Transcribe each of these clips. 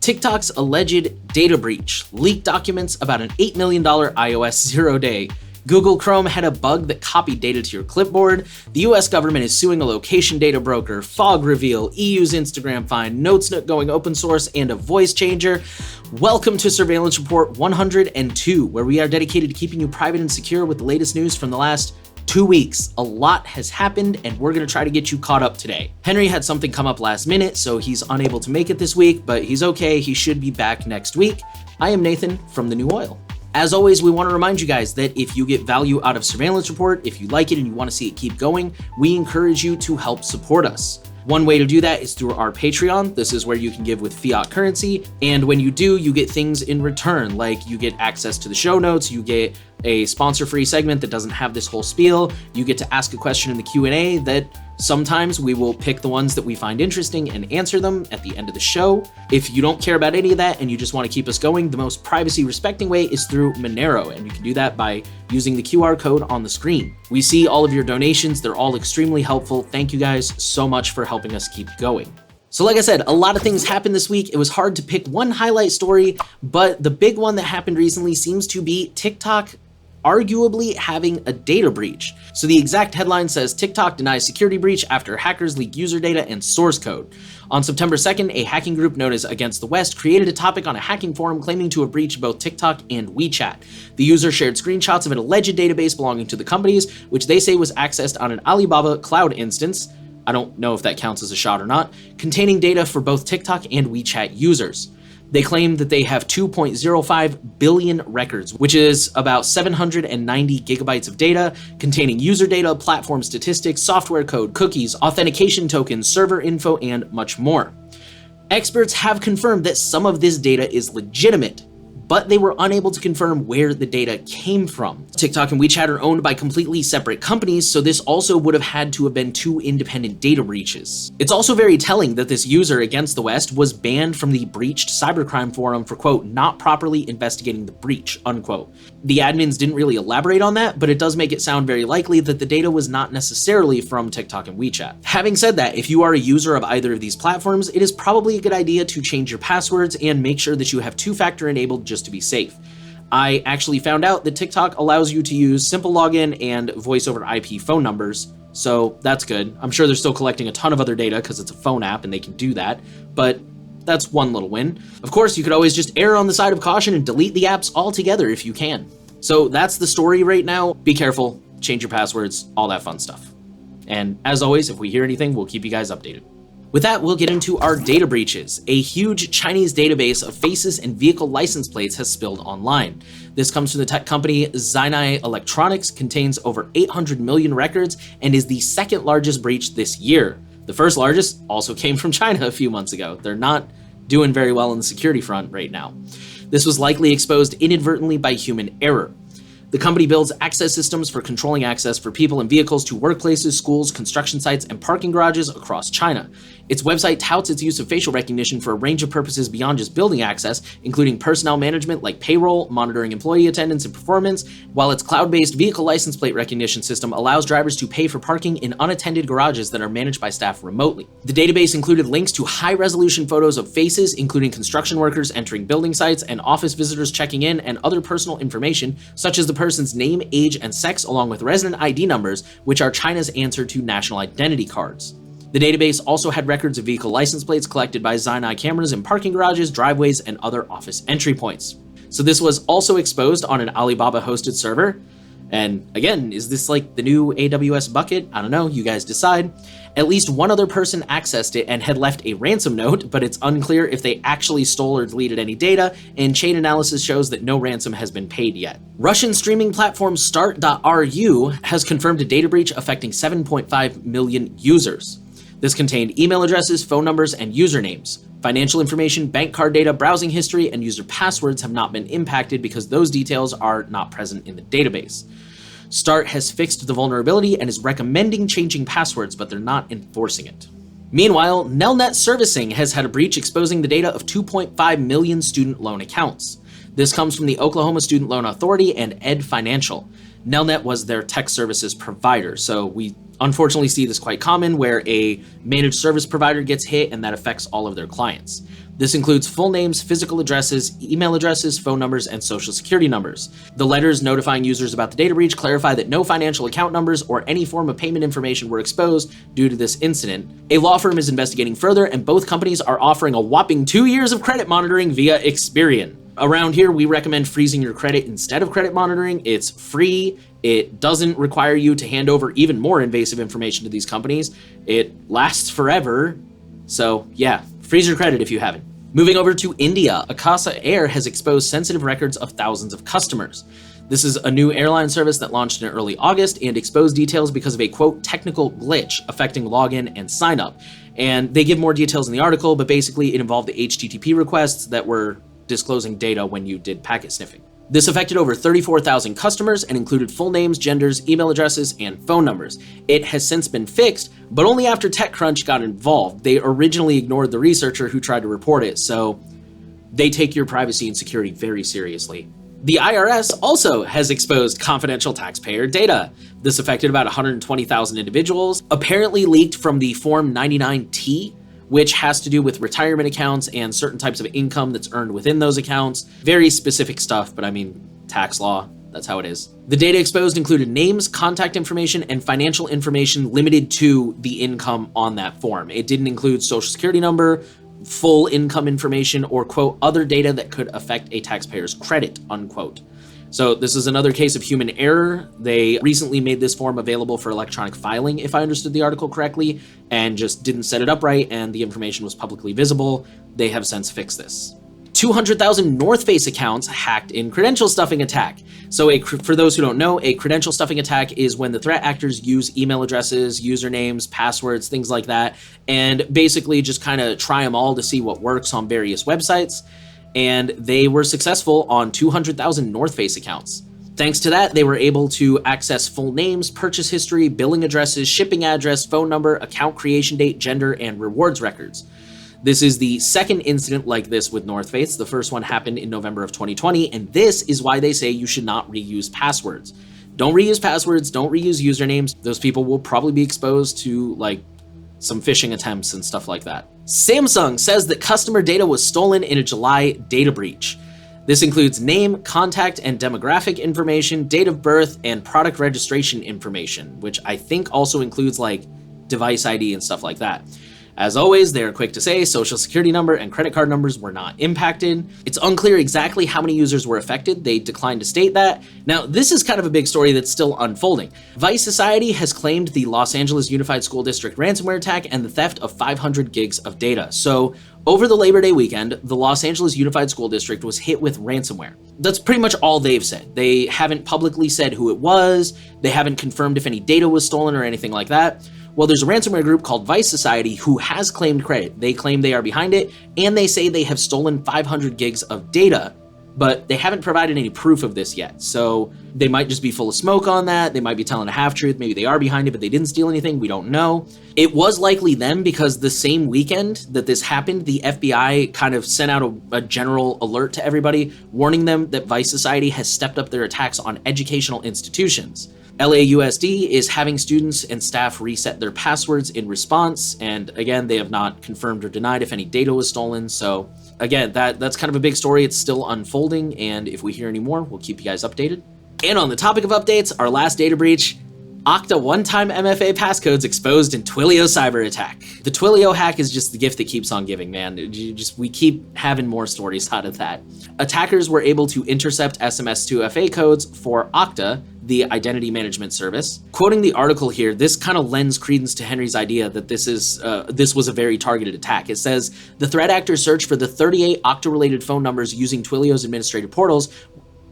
TikTok's alleged data breach, leaked documents about an $8 million iOS 0-day, Google Chrome had a bug that copied data to your clipboard, the US government is suing a location data broker, fog reveal, EU's Instagram fine, Notesnook going open source, and a voice changer. Welcome to Surveillance Report 102, where we are dedicated to keeping you private and secure with the latest news from the last 2 weeks. A lot has happened, and we're going to try to get you caught up today. Henry had something come up last minute, so he's unable to make it this week, but he's okay. He should be back next week. I am Nathan from The New Oil. As always, we want to remind you guys that if you get value out of Surveillance Report, if you like it and you want to see it keep going, we encourage you to help support us. One way to do that is through our Patreon. This is where you can give with fiat currency, and when you do, you get things in return, like you get access to the show notes, you get a sponsor-free segment that doesn't have this whole spiel, you get to ask a question in the Q&A that sometimes we will pick the ones that we find interesting and answer them at the end of the show. If you don't care about any of that and you just want to keep us going, the most privacy-respecting way is through Monero, and you can do that by using the QR code on the screen. We see all of your donations. They're all extremely helpful. Thank you guys so much for helping us keep going. So like I said, a lot of things happened this week. It was hard to pick one highlight story, but the big one that happened recently seems to be TikTok arguably having a data breach. So the exact headline says, TikTok denies security breach after hackers leak user data and source code. On September 2nd, a hacking group known as Against the West created a topic on a hacking forum claiming to have breached both TikTok and WeChat. The user shared screenshots of an alleged database belonging to the companies, which they say was accessed on an Alibaba cloud instance, I don't know if that counts as a shot or not, containing data for both TikTok and WeChat users. They claim that they have 2.05 billion records, which is about 790 gigabytes of data, containing user data, platform statistics, software code, cookies, authentication tokens, server info, and much more. Experts have confirmed that some of this data is legitimate, but they were unable to confirm where the data came from. TikTok and WeChat are owned by completely separate companies, so this also would have had to have been two independent data breaches. It's also very telling that this user, Against the West, was banned from the breached cybercrime forum for, quote, not properly investigating the breach, unquote. The admins didn't really elaborate on that, but it does make it sound very likely that the data was not necessarily from TikTok and WeChat. Having said that, if you are a user of either of these platforms, it is probably a good idea to change your passwords and make sure that you have two-factor enabled just to be safe. I actually found out that TikTok allows you to use simple login and voice over IP phone numbers, so that's good. I'm sure they're still collecting a ton of other data because it's a phone app and they can do that, but that's one little win. Of course, you could always just err on the side of caution and delete the apps altogether if you can. So that's the story right now. Be careful, change your passwords, all that fun stuff. And as always, if we hear anything, we'll keep you guys updated. With that, we'll get into our data breaches. A huge Chinese database of faces and vehicle license plates has spilled online. This comes from the tech company Xinai Electronics, contains over 800 million records, and is the second largest breach this year. The first largest also came from China a few months ago. They're not doing very well on the security front right now. This was likely exposed inadvertently by human error. The company builds access systems for controlling access for people and vehicles to workplaces, schools, construction sites, and parking garages across China. Its website touts its use of facial recognition for a range of purposes beyond just building access, including personnel management like payroll, monitoring employee attendance and performance, while its cloud-based vehicle license plate recognition system allows drivers to pay for parking in unattended garages that are managed by staff remotely. The database included links to high-resolution photos of faces, including construction workers entering building sites and office visitors checking in, and other personal information, such as the person's name, age, and sex, along with resident ID numbers, which are China's answer to national identity cards. The database also had records of vehicle license plates collected by Xinai cameras in parking garages, driveways, and other office entry points. So this was also exposed on an Alibaba-hosted server. And again, is this like the new AWS bucket? I don't know, you guys decide. At least one other person accessed it and had left a ransom note, but it's unclear if they actually stole or deleted any data, and chain analysis shows that no ransom has been paid yet. Russian streaming platform Start.ru has confirmed a data breach affecting 7.5 million users. This contained email addresses, phone numbers, and usernames. Financial information, bank card data, browsing history, and user passwords have not been impacted because those details are not present in the database. Start has fixed the vulnerability and is recommending changing passwords, but they're not enforcing it. Meanwhile, Nelnet Servicing has had a breach exposing the data of 2.5 million student loan accounts. This comes from the Oklahoma Student Loan Authority and Ed Financial. Nelnet was their tech services provider, so we unfortunately see this quite common where a managed service provider gets hit and that affects all of their clients. This includes full names, physical addresses, email addresses, phone numbers, and social security numbers. The letters notifying users about the data breach clarify that no financial account numbers or any form of payment information were exposed due to this incident. A law firm is investigating further, and both companies are offering a whopping 2 years of credit monitoring via Experian. Around here, we recommend freezing your credit instead of credit monitoring. It's free. It doesn't require you to hand over even more invasive information to these companies. It lasts forever. So yeah, freeze your credit if you haven't. Moving over to India, Akasa Air has exposed sensitive records of thousands of customers. This is a new airline service that launched in early August and exposed details because of a, quote, technical glitch affecting login and sign up. And they give more details in the article, but basically it involved the HTTP requests that were disclosing data when you did packet sniffing. This affected over 34,000 customers and included full names, genders, email addresses, and phone numbers. It has since been fixed, but only after TechCrunch got involved. They originally ignored the researcher who tried to report it, so they take your privacy and security very seriously. The IRS also has exposed confidential taxpayer data. This affected about 120,000 individuals, apparently leaked from the Form 99T, which has to do with retirement accounts and certain types of income that's earned within those accounts. Very specific stuff, but I mean, tax law, that's how it is. The data exposed included names, contact information, and financial information limited to the income on that form. It didn't include social security number, full income information, or, quote, other data that could affect a taxpayer's credit, unquote. So this is another case of human error. They recently made this form available for electronic filing, if I understood the article correctly, and just didn't set it up right, and the information was publicly visible. They have since fixed this. 200,000 North Face accounts hacked in credential stuffing attack. So for those who don't know, a credential stuffing attack is when the threat actors use email addresses, usernames, passwords, things like that, and basically just kind of try them all to see what works on various websites. And they were successful on 200,000 North Face accounts. Thanks to that, they were able to access full names, purchase history, billing addresses, shipping address, phone number, account creation date, gender, and rewards records. This is the second incident like this with North Face. The first one happened in November of 2020, and this is why they say you should not reuse passwords. Don't reuse passwords, don't reuse usernames. Those people will probably be exposed to some phishing attempts and stuff like that. Samsung says that customer data was stolen in a July data breach. This includes name, contact, and demographic information, date of birth, and product registration information, which I think also includes device ID and stuff like that. As always, they are quick to say social security number and credit card numbers were not impacted. It's unclear exactly how many users were affected. They declined to state that. Now, this is kind of a big story that's still unfolding. Vice Society has claimed the Los Angeles Unified School District ransomware attack and the theft of 500 gigs of data. So over the Labor Day weekend, the Los Angeles Unified School District was hit with ransomware. That's pretty much all they've said. They haven't publicly said who it was. They haven't confirmed if any data was stolen or anything like that. Well, there's a ransomware group called Vice Society who has claimed credit. They claim they are behind it, and they say they have stolen 500 gigs of data, but they haven't provided any proof of this yet. So they might just be full of smoke on that. They might be telling a half-truth. Maybe they are behind it, but they didn't steal anything. We don't know. It was likely them because the same weekend that this happened, the FBI kind of sent out a general alert to everybody, warning them that Vice Society has stepped up their attacks on educational institutions. LAUSD is having students and staff reset their passwords in response, and again, they have not confirmed or denied if any data was stolen. So again, that's kind of a big story. It's still unfolding, and if we hear any more, we'll keep you guys updated. And on the topic of updates, our last data breach, Okta one-time MFA passcodes exposed in Twilio cyber attack. The Twilio hack is just the gift that keeps on giving, man. We keep having more stories out of that. Attackers were able to intercept SMS2FA codes for Okta, the identity management service. Quoting the article here, this kind of lends credence to Henry's idea that this was a very targeted attack. It says, the threat actors searched for the 38 Okta-related phone numbers using Twilio's administrative portals,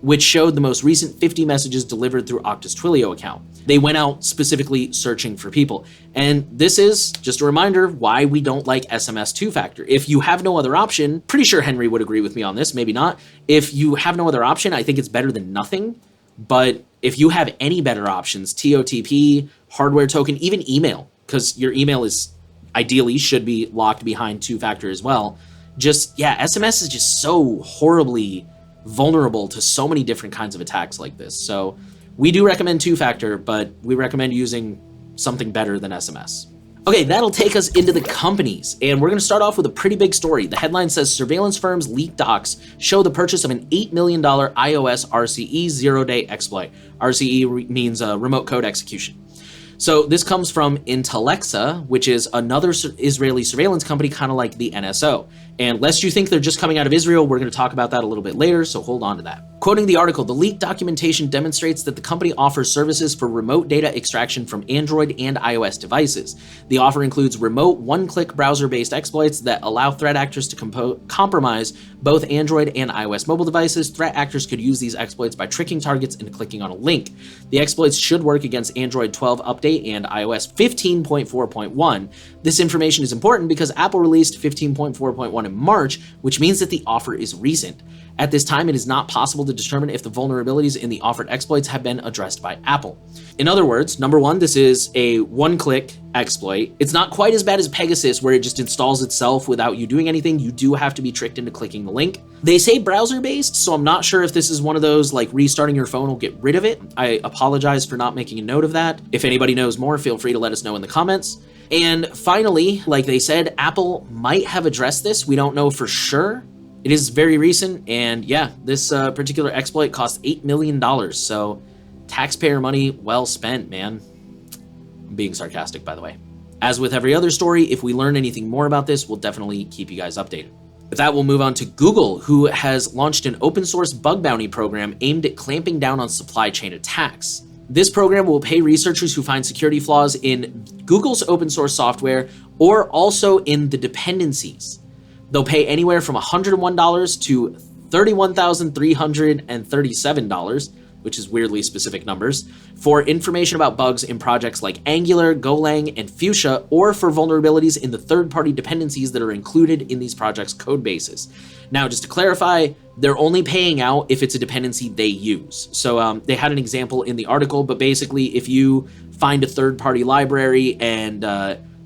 which showed the most recent 50 messages delivered through Okta's Twilio account. They went out specifically searching for people. And this is just a reminder why we don't like SMS two-factor. If you have no other option, pretty sure Henry would agree with me on this, maybe not. If you have no other option, I think it's better than nothing. But if you have any better options, TOTP, hardware token, even email, because your email is ideally should be locked behind two-factor as well. SMS is just so horribly vulnerable to so many different kinds of attacks like this. So we do recommend two-factor, but we recommend using something better than SMS. Okay, that'll take us into the companies, and we're going to start off with a pretty big story. The headline says surveillance firms leak docs show the purchase of an $8 million iOS RCE zero-day exploit. RCE means remote code execution. So this comes from Intellexa, which is another Israeli surveillance company, kind of like the NSO. And lest you think they're just coming out of Israel, we're going to talk about that a little bit later, so hold on to that. Quoting the article, the leaked documentation demonstrates that the company offers services for remote data extraction from Android and iOS devices. The offer includes remote one-click browser-based exploits that allow threat actors to compromise both Android and iOS mobile devices. Threat actors could use these exploits by tricking targets into clicking on a link. The exploits should work against Android 12 update and iOS 15.4.1. This information is important because Apple released 15.4.1 in March, which means that the offer is recent. At this time, it is not possible to determine if the vulnerabilities in the offered exploits have been addressed by Apple. In other words, number one, this is a one-click exploit. It's not quite as bad as Pegasus, where it just installs itself without you doing anything. You do have to be tricked into clicking the link. They say browser-based, so I'm not sure if this is one of those, like, restarting your phone will get rid of it. I apologize for not making a note of that. If anybody knows more, feel free to let us know in the comments. And finally, like they said, Apple might have addressed this. We don't know for sure. It is very recent, and yeah, this particular exploit cost $8 million, so taxpayer money well spent, man. I'm being sarcastic, by the way. As with every other story, if we learn anything more about this, we'll definitely keep you guys updated. With that, we'll move on to Google, who has launched an open source bug bounty program aimed at clamping down on supply chain attacks. This program will pay researchers who find security flaws in Google's open source software or also in the dependencies. They'll pay anywhere from $101 to $31,337, which is weirdly specific numbers, for information about bugs in projects like Angular, Golang, and Fuchsia, or for vulnerabilities in the third-party dependencies that are included in these projects' code bases. Now, just to clarify, they're only paying out if it's a dependency they use. So they had an example in the article, but basically if you find a third-party library and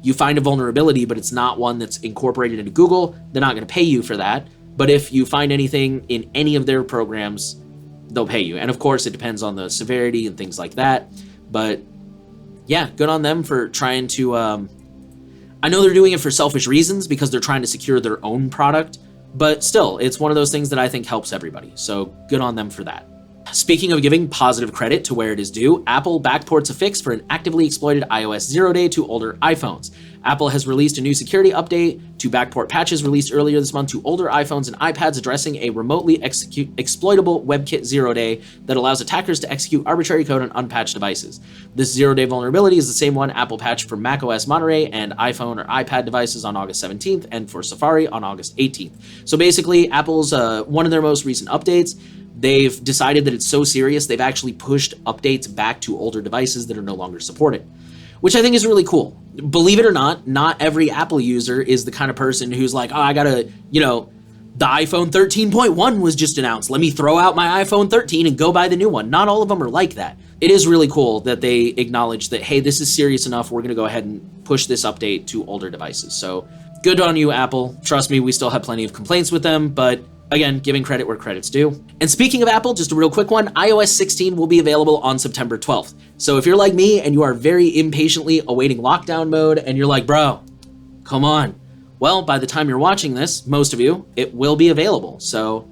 you find a vulnerability, but it's not one that's incorporated into Google, they're not going to pay you for that. But if you find anything in any of their programs, they'll pay you. And of course, it depends on the severity and things like that. But yeah, good on them for trying to... I know they're doing it for selfish reasons because they're trying to secure their own product, but still, it's one of those things that I think helps everybody. So good on them for that. Speaking of giving positive credit to where it is due, Apple backports a fix for an actively exploited iOS zero-day to older iPhones. Apple has released a new security update to backport patches released earlier this month to older iPhones and iPads, addressing a remotely exploitable WebKit zero-day that allows attackers to execute arbitrary code on unpatched devices. This zero-day vulnerability is the same one Apple patched for macOS Monterey and iPhone or iPad devices on August 17th and for Safari on August 18th. So basically, Apple's one of their most recent updates, they've decided that it's so serious, they've actually pushed updates back to older devices that are no longer supported, which I think is really cool. Believe it or not every Apple user is the kind of person who's like, oh, I gotta, the iPhone 13.1 was just announced. Let me throw out my iPhone 13 and go buy the new one. Not all of them are like that. It is really cool that they acknowledge that, hey, this is serious enough. We're gonna go ahead and push this update to older devices. So good on you, Apple. Trust me, we still have plenty of complaints with them, but again, giving credit where credit's due. And speaking of Apple, just a real quick one, iOS 16 will be available on September 12th. So if you're like me and you are very impatiently awaiting lockdown mode and you're like, bro, come on. Well, by the time you're watching this, most of you, it will be available. So,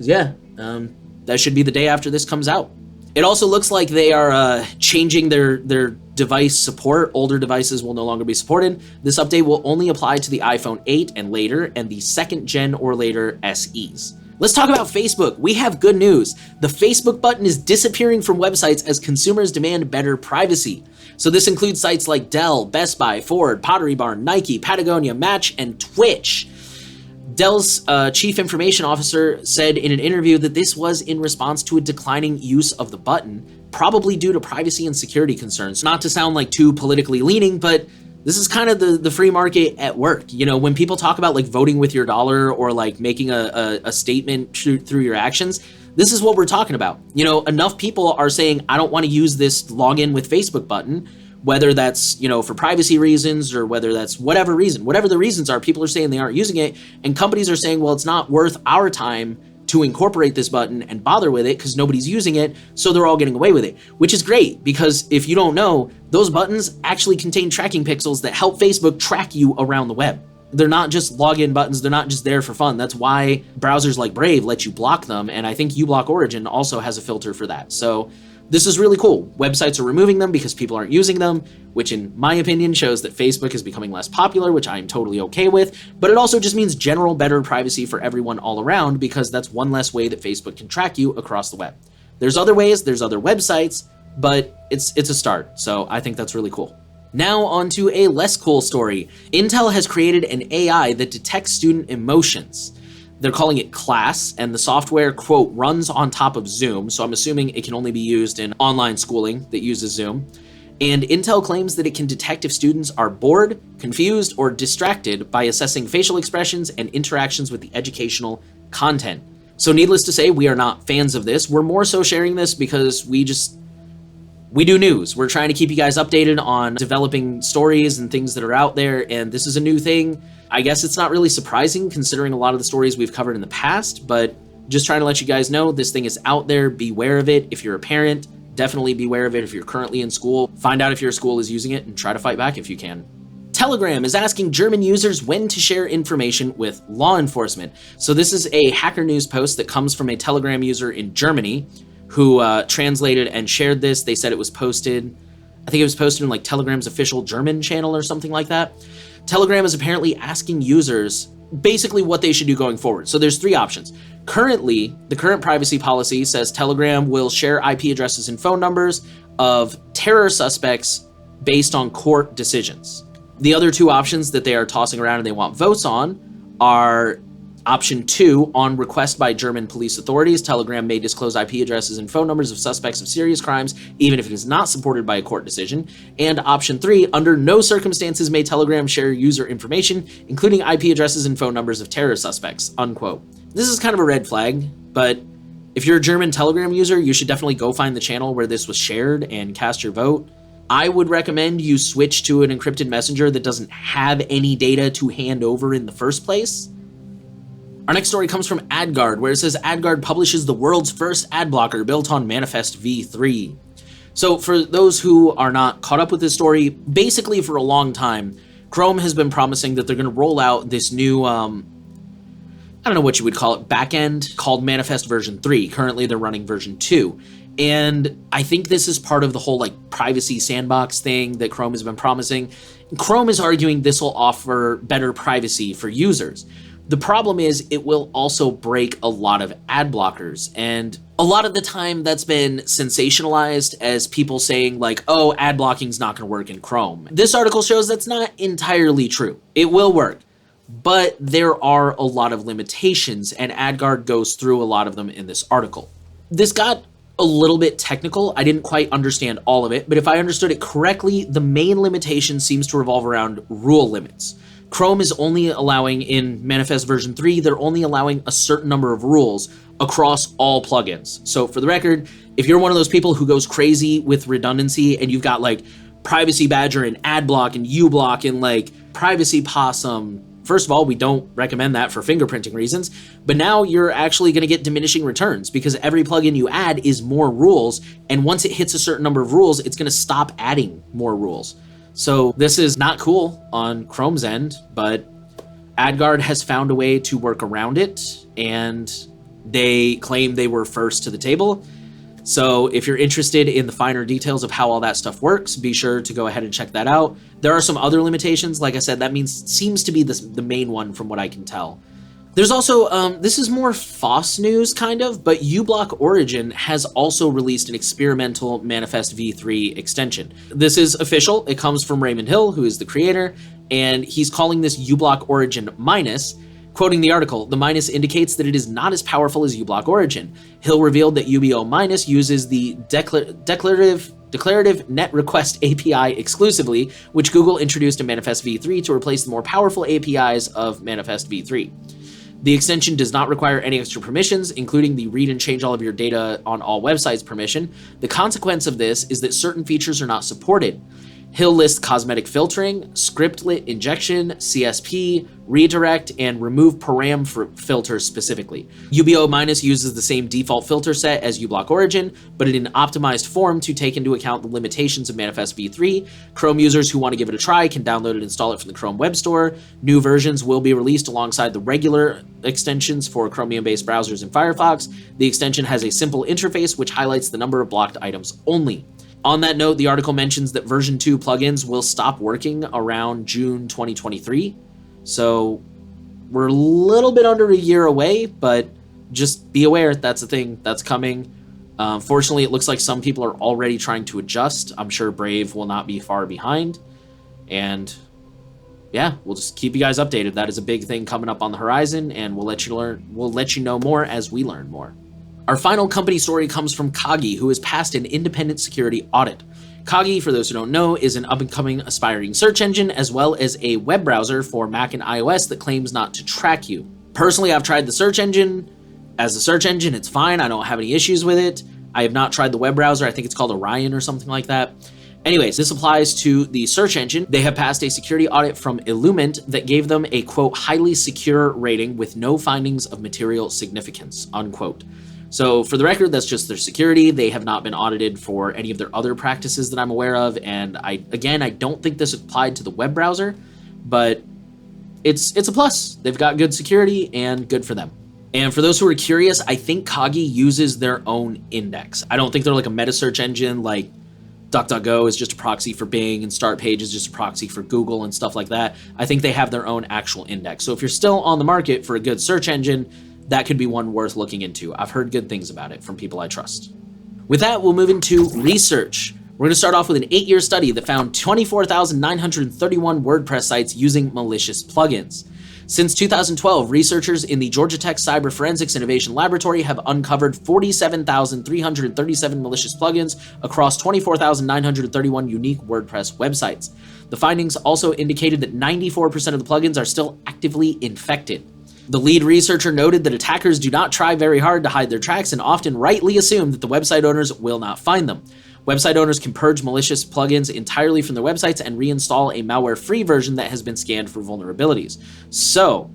yeah, that should be the day after this comes out. It also looks like they are changing their device support. Older devices will no longer be supported. This update will only apply to the iPhone 8 and later, and the 2nd gen or later SEs. Let's talk about Facebook. We have good news. The Facebook button is disappearing from websites as consumers demand better privacy. So this includes sites like Dell, Best Buy, Ford, Pottery Barn, Nike, Patagonia, Match, and Twitch. Dell's chief information officer said in an interview that this was in response to a declining use of the button, probably due to privacy and security concerns. Not to sound like too politically leaning, but this is kind of the free market at work. When people talk about like voting with your dollar or like making a statement through your actions, this is what we're talking about. Enough people are saying, I don't want to use this login with Facebook button, whether that's, for privacy reasons or whether that's whatever reason, whatever the reasons are, people are saying they aren't using it. And companies are saying, well, it's not worth our time to incorporate this button and bother with it because nobody's using it, so they're all getting away with it, which is great because if you don't know, those buttons actually contain tracking pixels that help Facebook track you around the web. They're not just login buttons, they're not just there for fun. That's why browsers like Brave let you block them, and I think uBlock Origin also has a filter for that. So this is really cool. Websites are removing them because people aren't using them, which in my opinion shows that Facebook is becoming less popular, which I'm totally okay with, but it also just means general better privacy for everyone all around because that's one less way that Facebook can track you across the web. There's other ways, there's other websites, but it's a start, so I think that's really cool. Now on to a less cool story. Intel has created an AI that detects student emotions. They're calling it Class, and the software, quote, runs on top of Zoom, so I'm assuming it can only be used in online schooling that uses Zoom. And Intel claims that it can detect if students are bored, confused, or distracted by assessing facial expressions and interactions with the educational content. So needless to say, we are not fans of this. We're more so sharing this because we do news. We're trying to keep you guys updated on developing stories and things that are out there, and this is a new thing. I guess it's not really surprising considering a lot of the stories we've covered in the past, but just trying to let you guys know this thing is out there. Beware of it. If you're a parent, definitely beware of it. If you're currently in school, find out if your school is using it and try to fight back if you can. Telegram is asking German users when to share information with law enforcement. So this is a Hacker News post that comes from a Telegram user in Germany who translated and shared this. They said it was posted, I think it was posted in like Telegram's official German channel or something like that. Telegram is apparently asking users basically what they should do going forward. So there's three options. Currently, the current privacy policy says Telegram will share IP addresses and phone numbers of terror suspects based on court decisions. The other two options that they are tossing around and they want votes on are Option 2, on request by German police authorities, Telegram may disclose IP addresses and phone numbers of suspects of serious crimes, even if it is not supported by a court decision. And Option 3, under no circumstances may Telegram share user information, including IP addresses and phone numbers of terror suspects, unquote. This is kind of a red flag, but if you're a German Telegram user, you should definitely go find the channel where this was shared and cast your vote. I would recommend you switch to an encrypted messenger that doesn't have any data to hand over in the first place. Our next story comes from AdGuard, where it says AdGuard publishes the world's first ad blocker built on Manifest v3. So for those who are not caught up with this story, basically for a long time, Chrome has been promising that they're going to roll out this new, I don't know what you would call it, backend called Manifest version 3. Currently they're running version 2. And I think this is part of the whole like privacy sandbox thing that Chrome has been promising. Chrome is arguing this will offer better privacy for users. The problem is it will also break a lot of ad blockers, and a lot of the time that's been sensationalized as people saying like, oh, ad blocking is not going to work in Chrome. This article shows that's not entirely true. It will work, but there are a lot of limitations, and AdGuard goes through a lot of them in this article. This got a little bit technical. I didn't quite understand all of it, but if I understood it correctly, the main limitation seems to revolve around rule limits. Chrome is only allowing, in Manifest version 3, they're only allowing a certain number of rules across all plugins. So for the record, if you're one of those people who goes crazy with redundancy and you've got like Privacy Badger and Adblock and uBlock and like Privacy Possum, first of all, we don't recommend that for fingerprinting reasons, but now you're actually going to get diminishing returns because every plugin you add is more rules, and once it hits a certain number of rules, it's going to stop adding more rules. So this is not cool on Chrome's end, but AdGuard has found a way to work around it, and they claim they were first to the table. So if you're interested in the finer details of how all that stuff works, be sure to go ahead and check that out. There are some other limitations. Like I said, that seems to be the main one from what I can tell. There's also, this is more FOSS news kind of, but uBlock Origin has also released an experimental Manifest v3 extension. This is official. It comes from Raymond Hill, who is the creator, and he's calling this uBlock Origin minus. Quoting the article, the minus indicates that it is not as powerful as uBlock Origin. Hill revealed that UBO minus uses the declarative net request API exclusively, which Google introduced in Manifest v3 to replace the more powerful APIs of Manifest v3. The extension does not require any extra permissions, including the read and change all of your data on all websites permission. The consequence of this is that certain features are not supported. He'll list cosmetic filtering, scriptlet injection, CSP, redirect, and remove param filters specifically. UBO- uses the same default filter set as uBlock Origin, but in an optimized form to take into account the limitations of Manifest v3. Chrome users who want to give it a try can download and install it from the Chrome Web Store. New versions will be released alongside the regular extensions for Chromium-based browsers in Firefox. The extension has a simple interface which highlights the number of blocked items only. On that note, the article mentions that version 2 plugins will stop working around June 2023. So we're a little bit under a year away, but just be aware that's a thing that's coming. Fortunately, it looks like some people are already trying to adjust. I'm sure Brave will not be far behind. And yeah, we'll just keep you guys updated. That is a big thing coming up on the horizon, and we'll let you know more as we learn more. Our final company story comes from Kagi, who has passed an independent security audit. Kagi, for those who don't know, is an up-and-coming aspiring search engine, as well as a web browser for Mac and iOS that claims not to track you. Personally, I've tried the search engine. As a search engine, it's fine. I don't have any issues with it. I have not tried the web browser. I think it's called Orion or something like that. Anyways, this applies to the search engine. They have passed a security audit from Illumint that gave them a, quote, highly secure rating with no findings of material significance, unquote. So for the record, that's just their security. They have not been audited for any of their other practices that I'm aware of. And I don't think this applied to the web browser, but it's a plus. They've got good security and good for them. And for those who are curious, I think Kagi uses their own index. I don't think they're like a meta search engine like DuckDuckGo is just a proxy for Bing and Startpage is just a proxy for Google and stuff like that. I think they have their own actual index. So if you're still on the market for a good search engine, that could be one worth looking into. I've heard good things about it from people I trust. With that, we'll move into research. We're going to start off with an 8-year study that found 24,931 WordPress sites using malicious plugins. Since 2012, researchers in the Georgia Tech Cyber Forensics Innovation Laboratory have uncovered 47,337 malicious plugins across 24,931 unique WordPress websites. The findings also indicated that 94% of the plugins are still actively infected. The lead researcher noted that attackers do not try very hard to hide their tracks and often rightly assume that the website owners will not find them. Website owners can purge malicious plugins entirely from their websites and reinstall a malware-free version that has been scanned for vulnerabilities. So,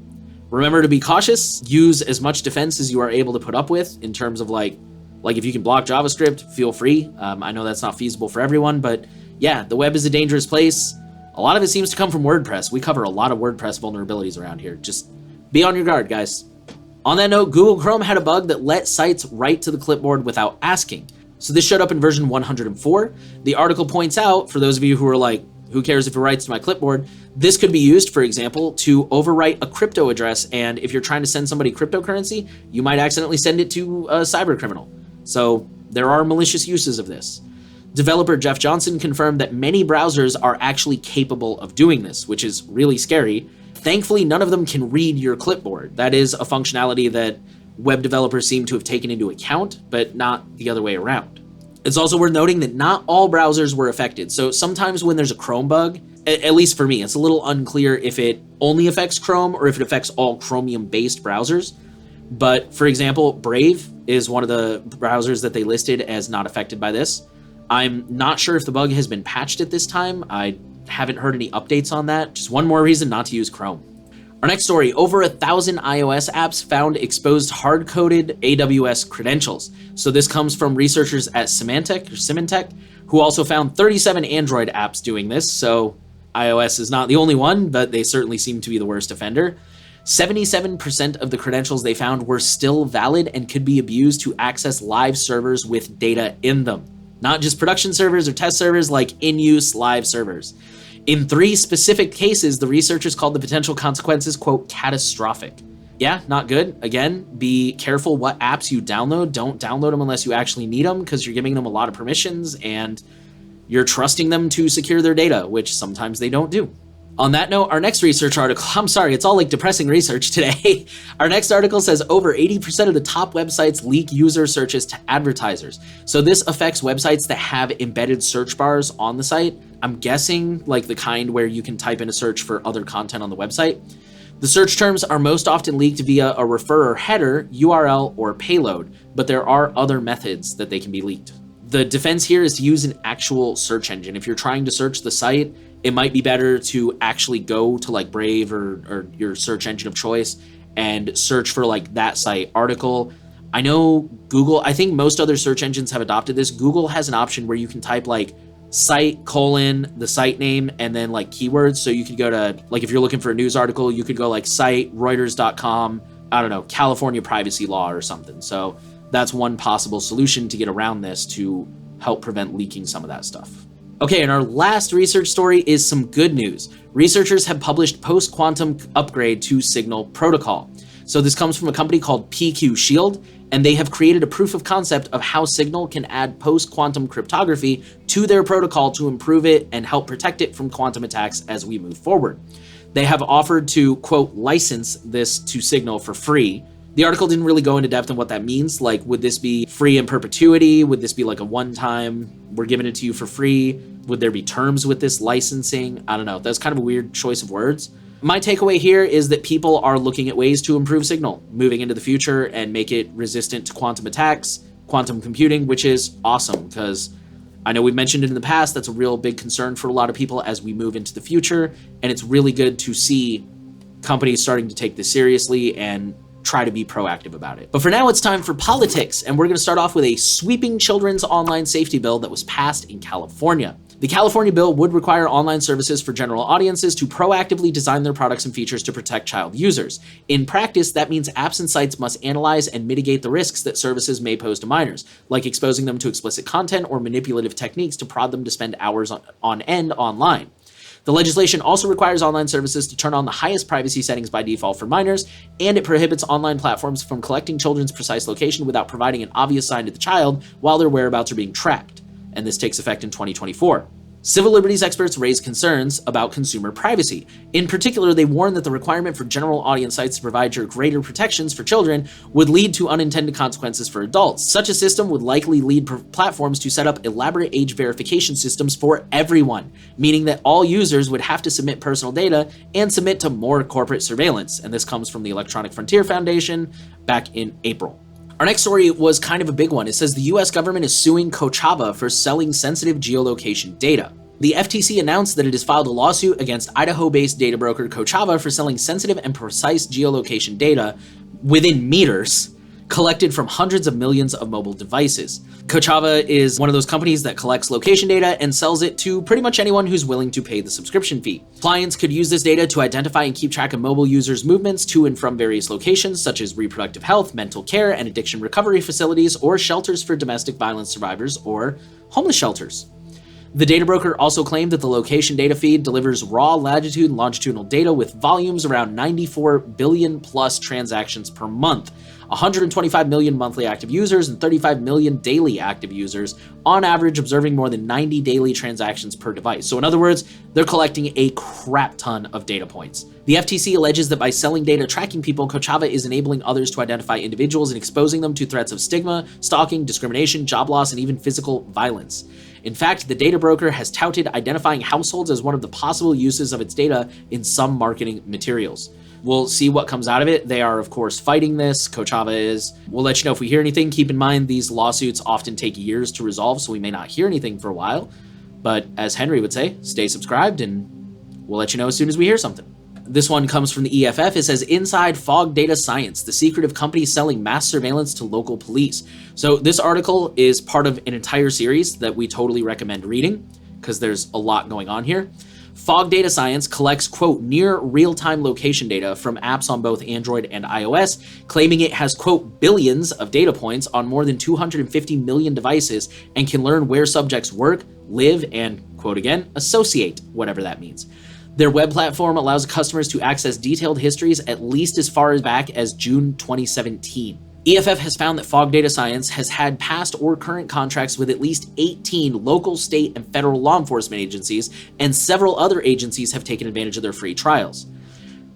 remember to be cautious. Use as much defense as you are able to put up with in terms of like if you can block JavaScript, feel free. I know that's not feasible for everyone, but yeah, the web is a dangerous place. A lot of it seems to come from WordPress. We cover a lot of WordPress vulnerabilities around here. Just be on your guard, guys. On that note, Google Chrome had a bug that let sites write to the clipboard without asking. So this showed up in version 104. The article points out, for those of you who are like, who cares if it writes to my clipboard, this could be used, for example, to overwrite a crypto address. And if you're trying to send somebody cryptocurrency, you might accidentally send it to a cyber criminal. So there are malicious uses of this. Developer Jeff Johnson confirmed that many browsers are actually capable of doing this, which is really scary. Thankfully, none of them can read your clipboard. That is a functionality that web developers seem to have taken into account, but not the other way around. It's also worth noting that not all browsers were affected. So sometimes when there's a Chrome bug, at least for me, it's a little unclear if it only affects Chrome or if it affects all Chromium-based browsers. But for example, Brave is one of the browsers that they listed as not affected by this. I'm not sure if the bug has been patched at this time. I haven't heard any updates on that. Just one more reason not to use Chrome. Our next story, over 1,000 iOS apps found exposed hard-coded AWS credentials. So this comes from researchers at Symantec, who also found 37 Android apps doing this. So iOS is not the only one, but they certainly seem to be the worst offender. 77% of the credentials they found were still valid and could be abused to access live servers with data in them. Not just production servers or test servers, like in-use live servers. In 3 specific cases, the researchers called the potential consequences, quote, catastrophic. Yeah, not good. Again, be careful what apps you download. Don't download them unless you actually need them, because you're giving them a lot of permissions and you're trusting them to secure their data, which sometimes they don't do. On that note, our next research article, I'm sorry, it's all like depressing research today. Our next article says over 80% of the top websites leak user searches to advertisers. So this affects websites that have embedded search bars on the site. I'm guessing like the kind where you can type in a search for other content on the website. The search terms are most often leaked via a referrer header, URL, or payload, but there are other methods that they can be leaked. The defense here is to use an actual search engine. If you're trying to search the site, it might be better to actually go to like Brave or your search engine of choice and search for like that site article. I know Google, I think most other search engines have adopted this. Google has an option where you can type like site colon the site name and then like keywords. So you could go to, like, if you're looking for a news article, you could go like site Reuters.com, I don't know, California privacy law or something. So that's one possible solution to get around this to help prevent leaking some of that stuff. Okay, and our last research story is some good news. Researchers have published post-quantum upgrade to Signal protocol. So this comes from a company called PQ Shield, and they have created a proof of concept of how Signal can add post-quantum cryptography to their protocol to improve it and help protect it from quantum attacks as we move forward. They have offered to, quote, license this to Signal for free. The article didn't really go into depth on what that means. Like, would this be free in perpetuity? Would this be like a one-time, we're giving it to you for free? Would there be terms with this licensing? I don't know. That's kind of a weird choice of words. My takeaway here is that people are looking at ways to improve Signal moving into the future and make it resistant to quantum attacks, quantum computing, which is awesome because I know we've mentioned it in the past. That's a real big concern for a lot of people as we move into the future. And it's really good to see companies starting to take this seriously and try to be proactive about it. But for now, it's time for politics. And we're going to start off with a sweeping children's online safety bill that was passed in California. The California bill would require online services for general audiences to proactively design their products and features to protect child users. In practice, that means apps and sites must analyze and mitigate the risks that services may pose to minors, like exposing them to explicit content or manipulative techniques to prod them to spend hours on end online. The legislation also requires online services to turn on the highest privacy settings by default for minors, and it prohibits online platforms from collecting children's precise location without providing an obvious sign to the child while their whereabouts are being tracked. And this takes effect in 2024. Civil liberties experts raise concerns about consumer privacy. In particular, they warn that the requirement for general audience sites to provide greater protections for children would lead to unintended consequences for adults. Such a system would likely lead platforms to set up elaborate age verification systems for everyone, meaning that all users would have to submit personal data and submit to more corporate surveillance. And this comes from the Electronic Frontier Foundation back in April. Our next story was kind of a big one. It says the US government is suing Kochava for selling sensitive geolocation data. The FTC announced that it has filed a lawsuit against Idaho-based data broker Kochava for selling sensitive and precise geolocation data within meters collected from hundreds of millions of mobile devices. Kochava is one of those companies that collects location data and sells it to pretty much anyone who's willing to pay the subscription fee. Clients could use this data to identify and keep track of mobile users' movements to and from various locations, such as reproductive health, mental care, and addiction recovery facilities, or shelters for domestic violence survivors, or homeless shelters. The data broker also claimed that the location data feed delivers raw latitude and longitudinal data with volumes around 94 billion plus transactions per month, 125 million monthly active users, and 35 million daily active users, on average observing more than 90 daily transactions per device. So in other words, they're collecting a crap ton of data points. The FTC alleges that by selling data tracking people, Kochava is enabling others to identify individuals and exposing them to threats of stigma, stalking, discrimination, job loss, and even physical violence. In fact, the data broker has touted identifying households as one of the possible uses of its data in some marketing materials. We'll see what comes out of it. They are, of course, fighting this. Kochava is. We'll let you know if we hear anything. Keep in mind, these lawsuits often take years to resolve, so we may not hear anything for a while. But as Henry would say, stay subscribed, and we'll let you know as soon as we hear something. This one comes from the EFF. It says, Inside Fog Data Science, the secret of companies selling mass surveillance to local police. So this article is part of an entire series that we totally recommend reading because there's a lot going on here. Fog Data Science collects, quote, near real-time location data from apps on both Android and iOS, claiming it has, quote, billions of data points on more than 250 million devices and can learn where subjects work, live, and, quote again, associate, whatever that means. Their web platform allows customers to access detailed histories at least as far back as June 2017. EFF has found that Fog Data Science has had past or current contracts with at least 18 local, state, and federal law enforcement agencies, and several other agencies have taken advantage of their free trials.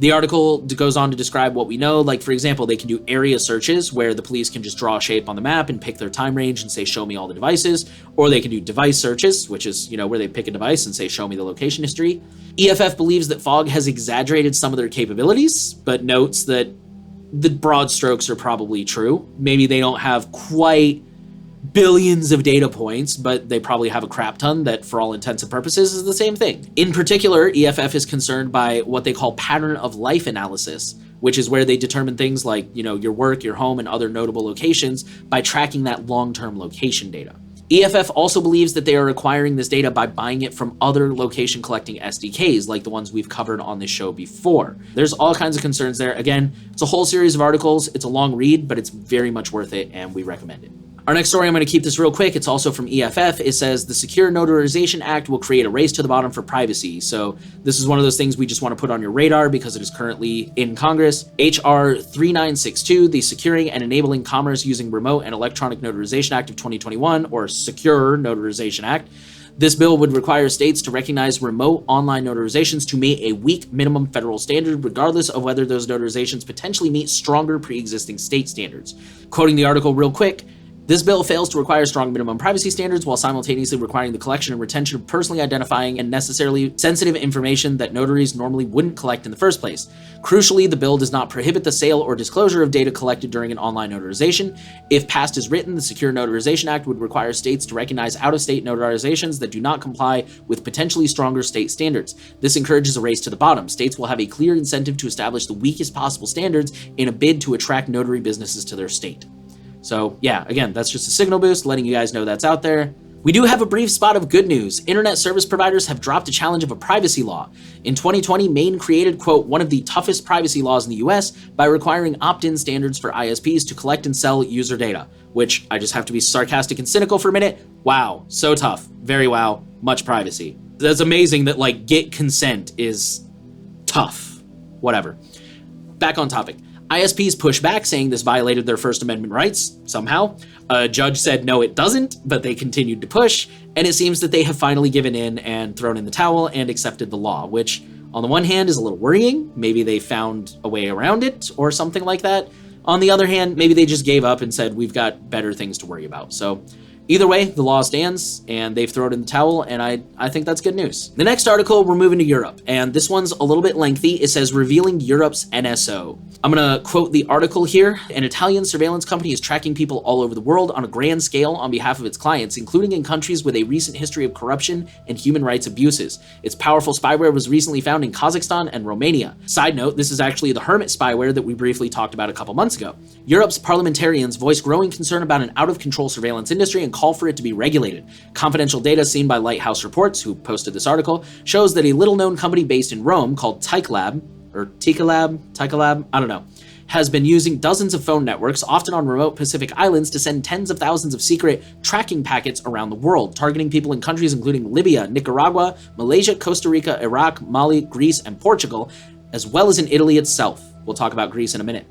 The article goes on to describe what we know, like, for example, they can do area searches where the police can just draw a shape on the map and pick their time range and say, show me all the devices, or they can do device searches, which is, where they pick a device and say, show me the location history. EFF believes that Fog has exaggerated some of their capabilities, but notes that the broad strokes are probably true. Maybe they don't have quite billions of data points, but they probably have a crap ton that for all intents and purposes is the same thing. In particular, EFF is concerned by what they call pattern of life analysis, which is where they determine things like, your work, your home, and other notable locations by tracking that long-term location data. EFF also believes that they are acquiring this data by buying it from other location collecting SDKs like the ones we've covered on this show before. There's all kinds of concerns there. Again, it's a whole series of articles. It's a long read, but it's very much worth it, and we recommend it. Our next story, I'm going to keep this real quick. It's also from EFF. It says the Secure Notarization Act will create a race to the bottom for privacy. So this is one of those things we just want to put on your radar because it is currently in Congress. HR 3962, the Securing and Enabling Commerce Using Remote and Electronic Notarization Act of 2021, or Secure Notarization Act. This bill would require states to recognize remote online notarizations to meet a weak minimum federal standard, regardless of whether those notarizations potentially meet stronger pre-existing state standards. Quoting the article real quick, this bill fails to require strong minimum privacy standards while simultaneously requiring the collection and retention of personally identifying and necessarily sensitive information that notaries normally wouldn't collect in the first place. Crucially, the bill does not prohibit the sale or disclosure of data collected during an online notarization. If passed as written, the Secure Notarization Act would require states to recognize out-of-state notarizations that do not comply with potentially stronger state standards. This encourages a race to the bottom. States will have a clear incentive to establish the weakest possible standards in a bid to attract notary businesses to their state. So yeah, again, that's just a signal boost, letting you guys know that's out there. We do have a brief spot of good news. Internet service providers have dropped a challenge of a privacy law. In 2020, Maine created, quote, one of the toughest privacy laws in the US by requiring opt-in standards for ISPs to collect and sell user data, which I just have to be sarcastic and cynical for a minute. Wow, so tough. Very wow, much privacy. That's amazing that get consent is tough. Whatever. Back on topic. ISPs pushed back, saying this violated their First Amendment rights, somehow. A judge said no, it doesn't, but they continued to push, and it seems that they have finally given in and thrown in the towel and accepted the law, which, on the one hand, is a little worrying. Maybe they found a way around it, or something like that. On the other hand, maybe they just gave up and said, we've got better things to worry about. So either way, the law stands, and they've thrown in the towel, and I think that's good news. The next article, we're moving to Europe, and this one's a little bit lengthy. It says, revealing Europe's NSO. I'm going to quote the article here. An Italian surveillance company is tracking people all over the world on a grand scale on behalf of its clients, including in countries with a recent history of corruption and human rights abuses. Its powerful spyware was recently found in Kazakhstan and Romania. Side note, this is actually the Hermit spyware that we briefly talked about a couple months ago. Europe's parliamentarians voiced growing concern about an out-of-control surveillance industry and call for it to be regulated. Confidential data seen by Lighthouse Reports, who posted this article, shows that a little-known company based in Rome called Techlore, or Techlore, I don't know, has been using dozens of phone networks, often on remote Pacific islands, to send tens of thousands of secret tracking packets around the world, targeting people in countries including Libya, Nicaragua, Malaysia, Costa Rica, Iraq, Mali, Greece, and Portugal, as well as in Italy itself. We'll talk about Greece in a minute.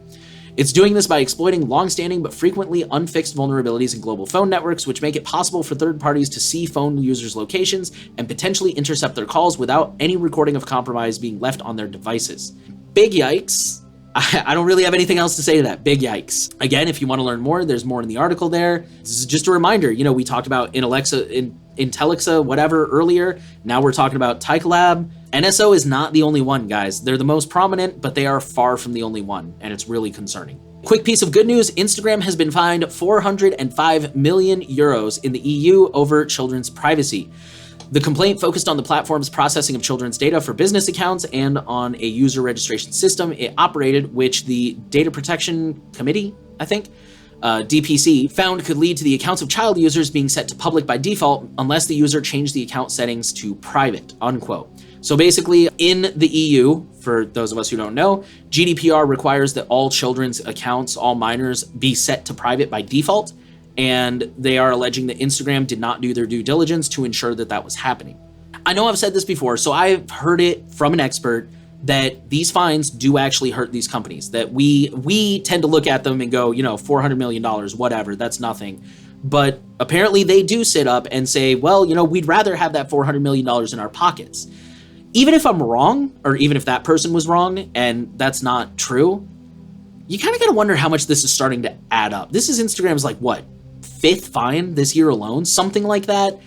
It's doing this by exploiting long-standing but frequently unfixed vulnerabilities in global phone networks, which make it possible for third parties to see phone users' locations and potentially intercept their calls without any recording of compromise being left on their devices. Big yikes. I don't really have anything else to say to that. Big yikes. Again, if you want to learn more, there's more in the article there. This is just a reminder. We talked about Intellixa, whatever, earlier. Now we're talking about Techlore. NSO is not the only one, guys. They're the most prominent, but they are far from the only one, and it's really concerning. Quick piece of good news, Instagram has been fined 405 million euros in the EU over children's privacy. The complaint focused on the platform's processing of children's data for business accounts and on a user registration system it operated, which the Data Protection Committee, I think, DPC, found could lead to the accounts of child users being set to public by default unless the user changed the account settings to private, unquote. So basically, in the EU, for those of us who don't know, GDPR requires that all children's accounts, all minors, be set to private by default, and they are alleging that Instagram did not do their due diligence to ensure that that was happening. I know I've said this before, so I've heard it from an expert that these fines do actually hurt these companies, that we tend to look at them and go, $400 million, whatever, that's nothing. But apparently they do sit up and say, well, we'd rather have that $400 million in our pockets. Even if I'm wrong, or even if that person was wrong and that's not true, you kind of got to wonder how much this is starting to add up. This is Instagram's fifth fine this year alone, something like that.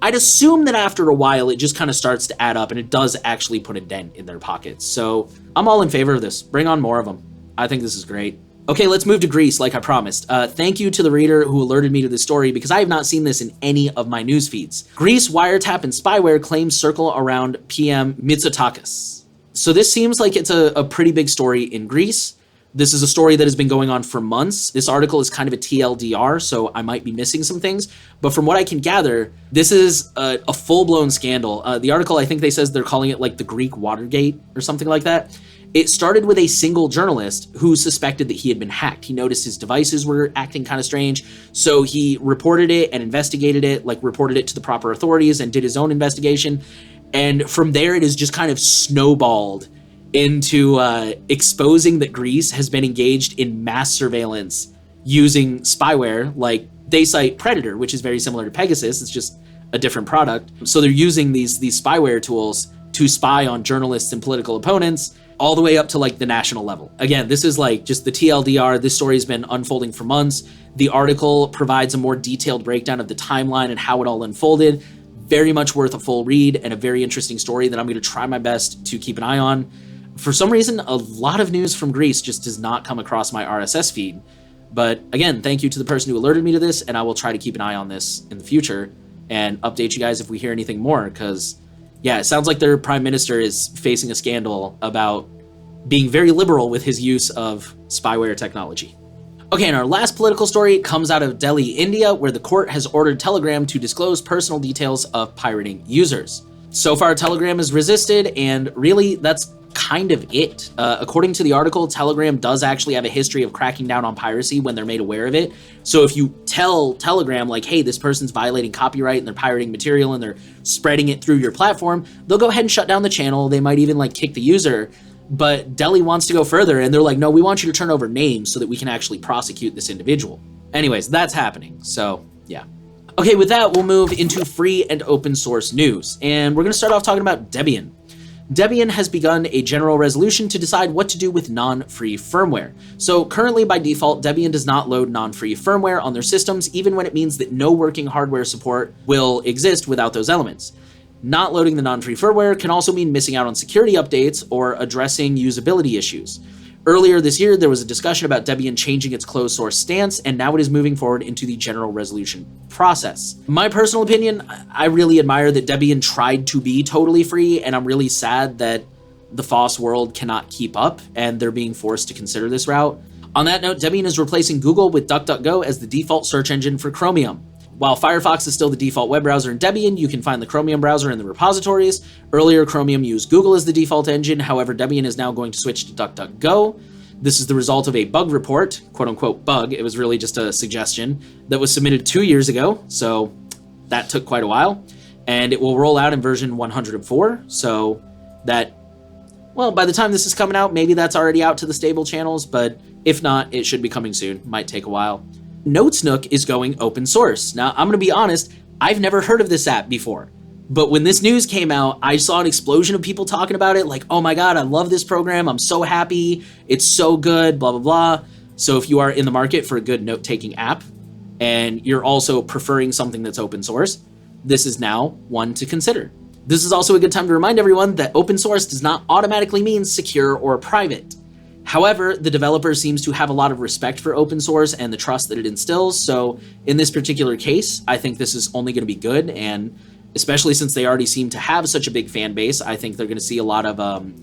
I'd assume that after a while, it just kind of starts to add up and it does actually put a dent in their pockets. So I'm all in favor of this. Bring on more of them. I think this is great. Okay, let's move to Greece like I promised. Thank you to the reader who alerted me to this story because I have not seen this in any of my news feeds. Greece wiretap and spyware claims circle around PM Mitsotakis. So this seems like it's a pretty big story in Greece. This is a story that has been going on for months. This article is kind of a TLDR, so I might be missing some things. But from what I can gather, this is a full-blown scandal. The article, I think they says they're calling it like the Greek Watergate or something like that. It started with a single journalist who suspected that he had been hacked. He noticed his devices were acting kind of strange, so he reported it and investigated it, like reported it to the proper authorities and did his own investigation. And from there, it has just kind of snowballed into exposing that Greece has been engaged in mass surveillance using spyware. Like they cite Predator, which is very similar to Pegasus. It's just a different product. So they're using these spyware tools to spy on journalists and political opponents, all the way up to like the national level. Again, this is like just the TLDR. This story has been unfolding for months. The article provides a more detailed breakdown of the timeline and how it all unfolded. Very much worth a full read and a very interesting story that I'm going to try my best to keep an eye on. For some reason, a lot of news from Greece just does not come across my RSS feed. But again, thank you to the person who alerted me to this, and I will try to keep an eye on this in the future and update you guys if we hear anything more, because yeah, it sounds like their prime minister is facing a scandal about being very liberal with his use of spyware technology. Okay, and our last political story comes out of Delhi, India, where the court has ordered Telegram to disclose personal details of pirating users. So far, Telegram has resisted, and really, that's kind of it. According to the article, Telegram does actually have a history of cracking down on piracy when they're made aware of it. So if you tell Telegram, like, hey, this person's violating copyright and they're pirating material and they're spreading it through your platform, they'll go ahead and shut down the channel. They might even like kick the user. But Delhi wants to go further, and they're like, no, we want you to turn over names so that we can actually prosecute this individual. Anyways, that's happening. So yeah. Okay, with that, we'll move into free and open source news. And we're going to start off talking about Debian. Debian has begun a general resolution to decide what to do with non-free firmware. So currently, by default, Debian does not load non-free firmware on their systems, even when it means that no working hardware support will exist without those elements. Not loading the non-free firmware can also mean missing out on security updates or addressing usability issues. Earlier this year, there was a discussion about Debian changing its closed source stance, and now it is moving forward into the general resolution process. My personal opinion, I really admire that Debian tried to be totally free, and I'm really sad that the FOSS world cannot keep up, and they're being forced to consider this route. On that note, Debian is replacing Google with DuckDuckGo as the default search engine for Chromium. While Firefox is still the default web browser in Debian, you can find the Chromium browser in the repositories. Earlier, Chromium used Google as the default engine. However, Debian is now going to switch to DuckDuckGo. This is the result of a bug report, quote unquote bug. It was really just a suggestion that was submitted 2 years ago. So that took quite a while, and it will roll out in version 104. So that, well, by the time this is coming out, maybe that's already out to the stable channels, but if not, it should be coming soon. Might take a while. NotesNook is going open source. Now, I'm going to be honest, I've never heard of this app before. But when this news came out, I saw an explosion of people talking about it, like, oh my god, I love this program, I'm so happy, it's so good, blah, blah, blah. So if you are in the market for a good note-taking app, and you're also preferring something that's open source, this is now one to consider. This is also a good time to remind everyone that open source does not automatically mean secure or private. However, the developer seems to have a lot of respect for open source and the trust that it instills, so in this particular case, I think this is only going to be good, and especially since they already seem to have such a big fan base, I think they're going to see a lot of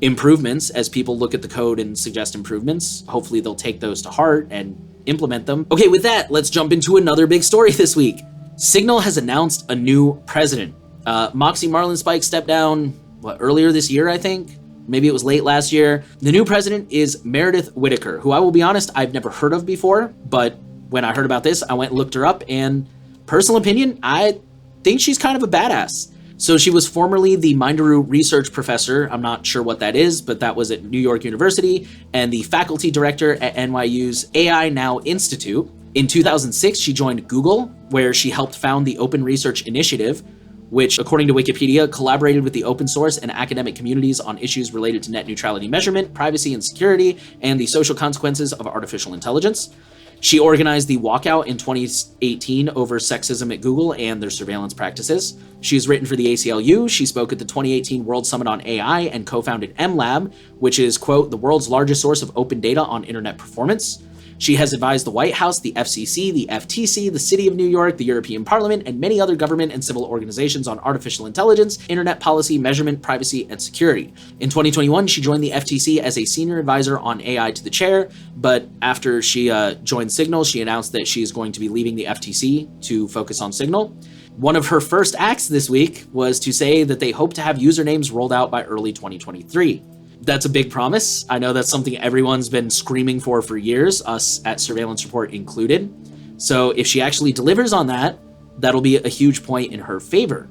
improvements as people look at the code and suggest improvements. Hopefully they'll take those to heart and implement them. Okay, with that, let's jump into another big story this week. Signal has announced a new president. Moxie Marlinspike stepped down, earlier this year, I think? Maybe it was late last year. The new president is Meredith Whittaker, who I will be honest, I've never heard of before, but when I heard about this, I went and looked her up, and personal opinion, I think she's kind of a badass. So she was formerly the Minderoo research professor, I'm not sure what that is, but that was at New York University, and the faculty director at NYU's AI Now Institute. In 2006, she joined Google, where she helped found the Open Research Initiative, which, according to Wikipedia, collaborated with the open source and academic communities on issues related to net neutrality measurement, privacy and security, and the social consequences of artificial intelligence. She organized the walkout in 2018 over sexism at Google and their surveillance practices. She's written for the ACLU. She spoke at the 2018 World Summit on AI and co-founded MLab, which is, quote, the world's largest source of open data on internet performance. She has advised the White House, the FCC, the FTC, the City of New York, the European Parliament, and many other government and civil organizations on artificial intelligence, internet policy, measurement, privacy, and security. In 2021, she joined the FTC as a senior advisor on AI to the chair, but after she joined Signal, she announced that she is going to be leaving the FTC to focus on Signal. One of her first acts this week was to say that they hope to have usernames rolled out by early 2023. That's a big promise. I know that's something everyone's been screaming for years, us at Surveillance Report included. So if she actually delivers on that, that'll be a huge point in her favor.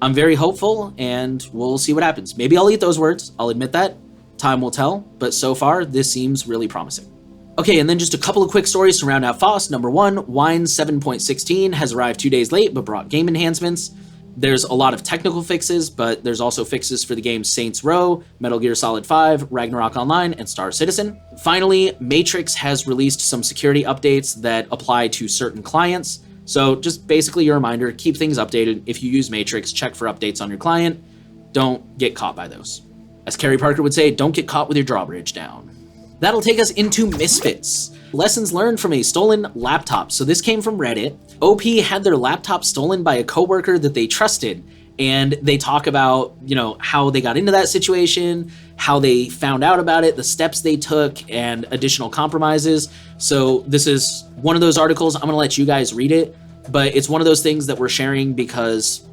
I'm very hopeful, and we'll see what happens. Maybe I'll eat those words. I'll admit that. Time will tell. But so far, this seems really promising. Okay, and then just a couple of quick stories to round out FOSS. Number one, Wine 7.16 has arrived 2 days late, but brought game enhancements. There's a lot of technical fixes, but there's also fixes for the games Saints Row, Metal Gear Solid 5, Ragnarok Online, and Star Citizen. Finally, Matrix has released some security updates that apply to certain clients. So just basically your reminder, keep things updated. If you use Matrix, check for updates on your client. Don't get caught by those. As Carrie Parker would say, don't get caught with your drawbridge down. That'll take us into Misfits. Lessons learned from a stolen laptop. So this came from Reddit. OP had their laptop stolen by a coworker that they trusted, and they talk about, how they got into that situation, how they found out about it, the steps they took, and additional compromises. So this is one of those articles. I'm going to let you guys read it, but it's one of those things that we're sharing because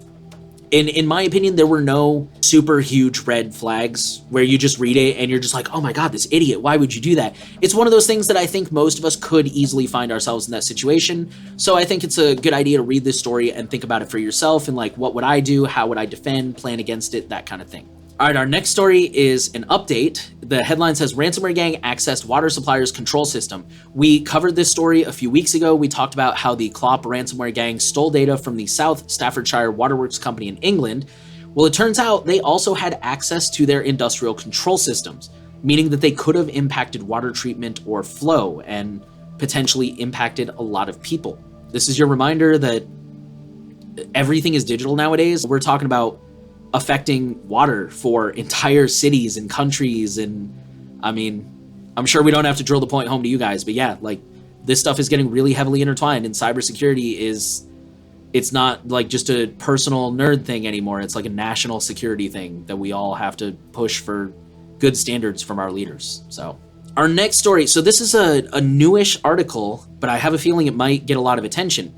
in my opinion, there were no super huge red flags where you just read it and you're just like, oh my God, this idiot, why would you do that? It's one of those things that I think most of us could easily find ourselves in that situation. So I think it's a good idea to read this story and think about it for yourself and like, what would I do? How would I defend, plan against it, that kind of thing. All right, our next story is an update. The headline says, ransomware gang accessed water supplier's control system. We covered this story a few weeks ago. We talked about how the Clop ransomware gang stole data from the South Staffordshire Waterworks Company in England. Well, it turns out they also had access to their industrial control systems, meaning that they could have impacted water treatment or flow and potentially impacted a lot of people. This is your reminder that everything is digital nowadays. We're talking about affecting water for entire cities and countries. And I mean, I'm sure we don't have to drill the point home to you guys, but yeah, like this stuff is getting really heavily intertwined, and cybersecurity it's not like just a personal nerd thing anymore. It's like a national security thing that we all have to push for good standards from our leaders. So our next story. So this is a newish article, but I have a feeling it might get a lot of attention.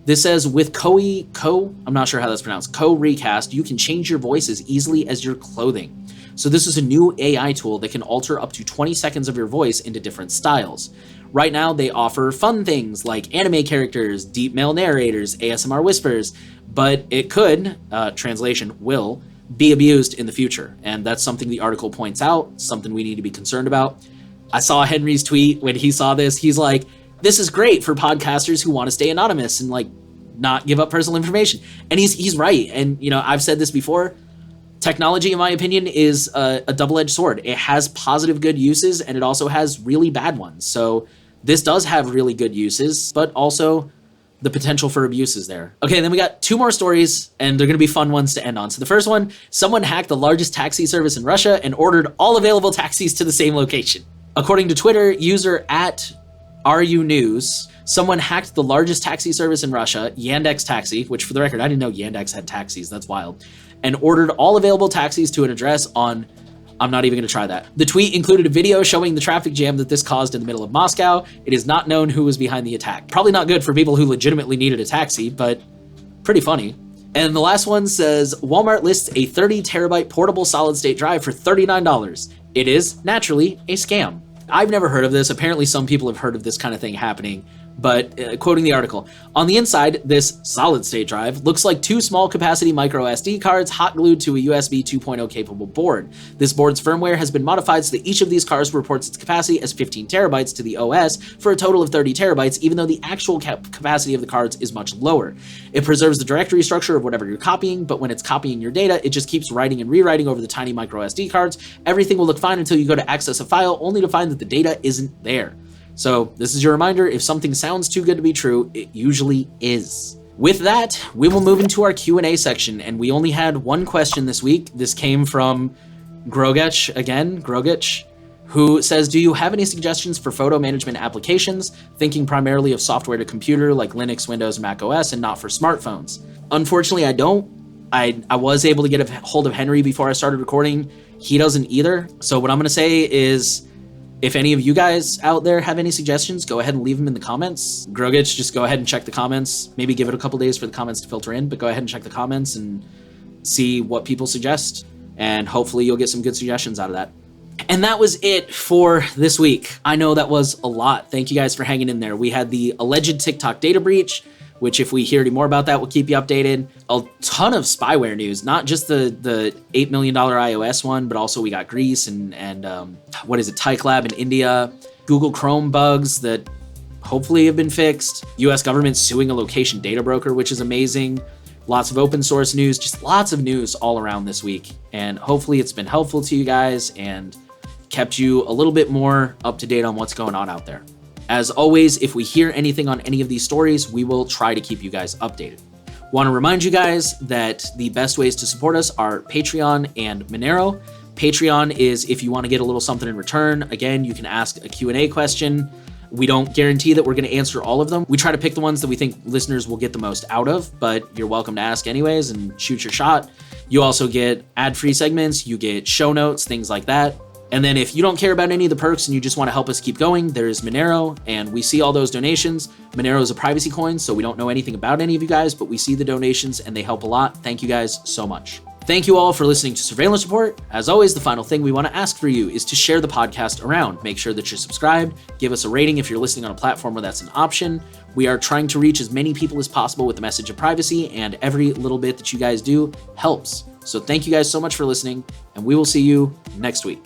This says, with I'm not sure how that's pronounced, Recast, you can change your voice as easily as your clothing. So this is a new AI tool that can alter up to 20 seconds of your voice into different styles. Right now, they offer fun things like anime characters, deep male narrators, ASMR whispers, but it could, translation will, be abused in the future. And that's something the article points out, something we need to be concerned about. I saw Henry's tweet when he saw this. He's like, this is great for podcasters who want to stay anonymous and like not give up personal information. And he's right. And I've said this before, technology, in my opinion, is a double-edged sword. It has positive good uses and it also has really bad ones. So this does have really good uses, but also the potential for abuse is there. Okay, then we got two more stories, and they're going to be fun ones to end on. So the first one, someone hacked the largest taxi service in Russia and ordered all available taxis to the same location. According to Twitter, user at RU News, someone hacked the largest taxi service in Russia, Yandex Taxi, which for the record, I didn't know Yandex had taxis, that's wild, and ordered all available taxis to an address on, I'm not even going to try that. The tweet included a video showing the traffic jam that this caused in the middle of Moscow. It is not known who was behind the attack. Probably not good for people who legitimately needed a taxi, but pretty funny. And the last one says, Walmart lists a 30 terabyte portable solid state drive for $39. It is, naturally, a scam. I've never heard of this. Apparently some people have heard of this kind of thing happening, but quoting the article, on the inside, this solid state drive looks like two small capacity micro SD cards hot glued to a USB 2.0 capable board. This board's firmware has been modified so that each of these cards reports its capacity as 15 terabytes to the OS for a total of 30 terabytes, even though the actual capacity of the cards is much lower. It preserves the directory structure of whatever you're copying, but when it's copying your data, it just keeps writing and rewriting over the tiny micro SD cards. Everything will look fine until you go to access a file, only to find that the data isn't there. So this is your reminder, if something sounds too good to be true, it usually is. With that, we will move into our Q&A section, and we only had one question this week. This came from Grogich, who says, do you have any suggestions for photo management applications, thinking primarily of software to computer like Linux, Windows, Mac OS, and not for smartphones? Unfortunately, I don't. I was able to get a hold of Henry before I started recording. He doesn't either. So what I'm going to say is, if any of you guys out there have any suggestions, go ahead and leave them in the comments. Grogich, just go ahead and check the comments. Maybe give it a couple days for the comments to filter in, but go ahead and check the comments and see what people suggest. And hopefully you'll get some good suggestions out of that. And that was it for this week. I know that was a lot. Thank you guys for hanging in there. We had the alleged TikTok data breach, which if we hear any more about that, we'll keep you updated. A ton of spyware news, not just the $8 million iOS one, but also we got Greece and Techlore in India, Google Chrome bugs that hopefully have been fixed, US government suing a location data broker, which is amazing. Lots of open source news, just lots of news all around this week. And hopefully it's been helpful to you guys and kept you a little bit more up to date on what's going on out there. As always, if we hear anything on any of these stories, we will try to keep you guys updated. Want to remind you guys that the best ways to support us are Patreon and Monero. Patreon is if you want to get a little something in return. Again, you can ask a Q&A question. We don't guarantee that we're going to answer all of them. We try to pick the ones that we think listeners will get the most out of, but you're welcome to ask anyways and shoot your shot. You also get ad-free segments, you get show notes, things like that. And then if you don't care about any of the perks and you just want to help us keep going, there's Monero, and we see all those donations. Monero is a privacy coin, so we don't know anything about any of you guys, but we see the donations and they help a lot. Thank you guys so much. Thank you all for listening to Surveillance Report. As always, the final thing we want to ask for you is to share the podcast around. Make sure that you're subscribed. Give us a rating if you're listening on a platform where that's an option. We are trying to reach as many people as possible with the message of privacy, and every little bit that you guys do helps. So thank you guys so much for listening, and we will see you next week.